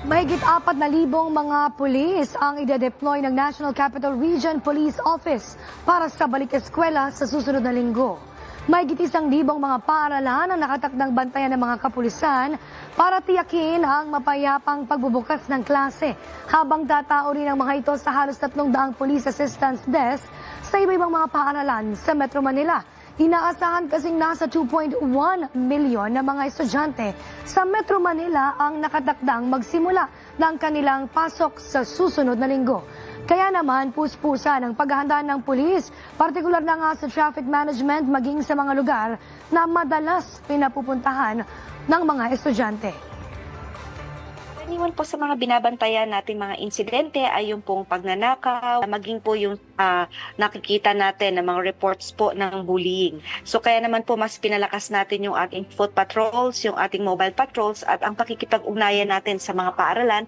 Mahigit 4,000 mga pulis ang ide-deploy ng National Capital Region Police Office para sa balik-eskwela sa susunod na linggo. Mahigit 1,000 mga paaralan ang nakatakdang bantayan ng mga kapulisan para tiyakin ang mapayapang pagbubukas ng klase, habang tatao rin ang mga ito sa halos 300 police assistance desk sa iba-ibang mga paaralan sa Metro Manila. Inaasahan kasing nasa 2.1 milyon na mga estudyante sa Metro Manila ang nakatakdang magsimula ng kanilang pasok sa susunod na linggo. Kaya naman, puspusan ang paghahanda ng pulis, partikular na nga sa traffic management maging sa mga lugar na madalas pinapupuntahan ng mga estudyante. Karaniwan po sa mga binabantayan natin mga insidente ay yung pong pagnanakaw, maging po yung nakikita natin ng mga reports po ng bullying. So kaya naman po mas pinalakas natin yung ating foot patrols, yung ating mobile patrols at ang pakikipag-ugnayan natin sa mga paaralan